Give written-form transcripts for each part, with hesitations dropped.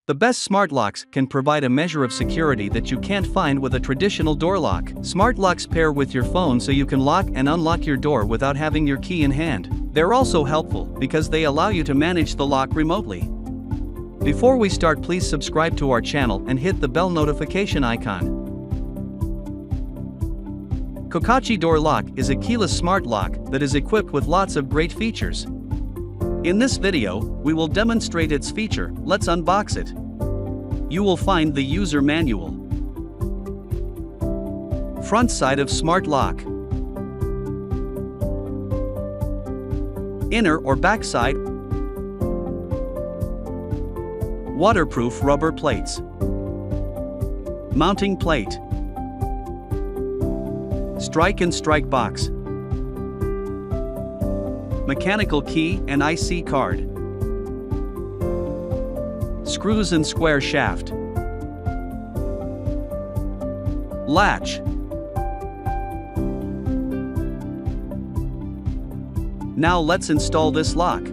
The best smart locks can provide a measure of security that you can't find with a traditional door lock. Smart locks pair with your phone so you can lock and unlock your door without having your key in hand. They're also helpful because they allow you to manage the lock remotely. Before we start, please subscribe to our channel and hit the bell notification icon. KUCACCI Door Lock is a keyless smart lock that is equipped with lots of great features. In this video, we will demonstrate its feature. Let's unbox it. You will find the user manual. Front side of smart lock. Inner or back side. Waterproof rubber plates. Mounting plate. Strike and strike box. Mechanical key and IC card. Screws and square shaft. Latch. Now let's install this lock.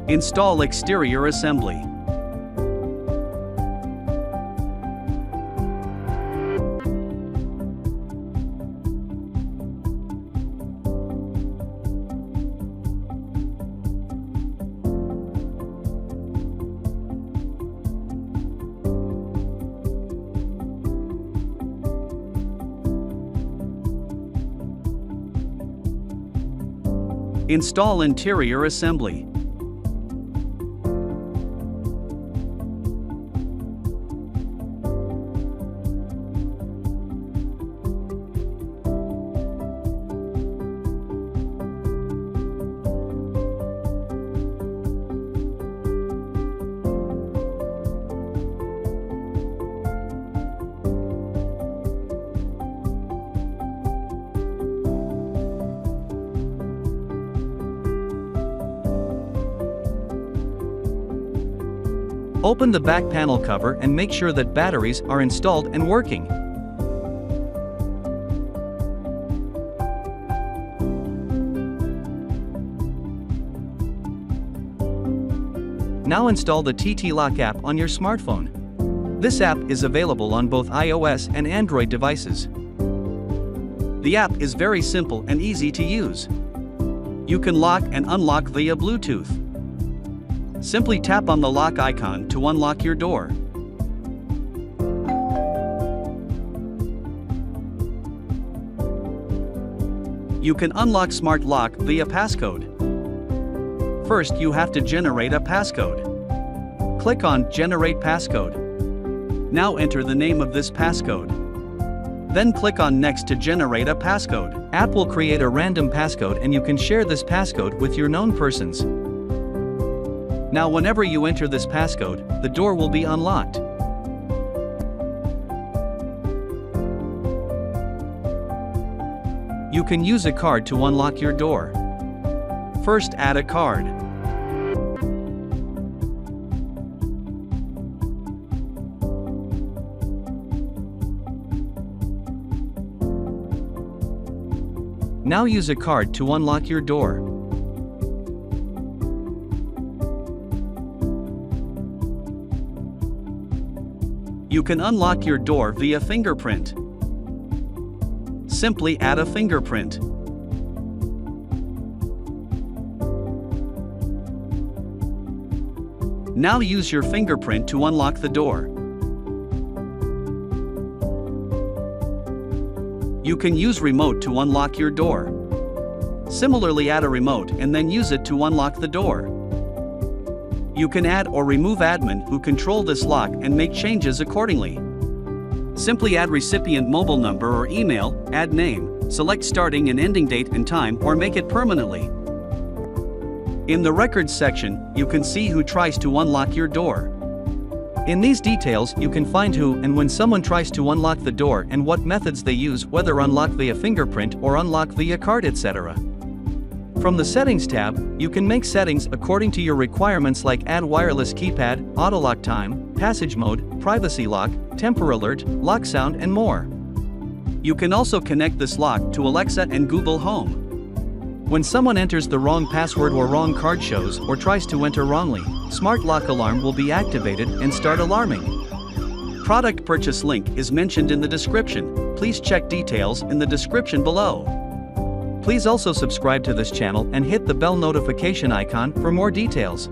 Install exterior assembly. Install interior assembly. Open the back panel cover and make sure that batteries are installed and working. Now install the TT Lock app on your smartphone. This app is available on both iOS and Android devices. The app is very simple and easy to use. You can lock and unlock via Bluetooth. Simply tap on the lock icon to unlock your door. You can unlock smart lock via passcode. First, you have to generate a passcode. Click on Generate Passcode. Now enter the name of this passcode. Then click on Next to generate a passcode. App will create a random passcode and you can share this passcode with your known persons. Now whenever you enter this passcode, the door will be unlocked. You can use a card to unlock your door. First, add a card. Now use a card to unlock your door. You can unlock your door via fingerprint. Simply add a fingerprint. Now use your fingerprint to unlock the door. You can use remote to unlock your door. Similarly, add a remote and then use it to unlock the door. You can add or remove admin who control this lock and make changes accordingly. Simply add recipient mobile number or email, add name, select starting and ending date and time, or make it permanently. In the records section, you can see who tries to unlock your door. In these details, you can find who and when someone tries to unlock the door and what methods they use, whether unlock via fingerprint or unlock via card, etc. From the Settings tab, you can make settings according to your requirements like add wireless keypad, auto lock time, passage mode, privacy lock, temper alert, lock sound, and more. You can also connect this lock to Alexa and Google Home. When someone enters the wrong password or wrong card shows or tries to enter wrongly, Smart Lock Alarm will be activated and start alarming. Product purchase link is mentioned in the description. Please check details in the description below. Please also subscribe to this channel and hit the bell notification icon for more details.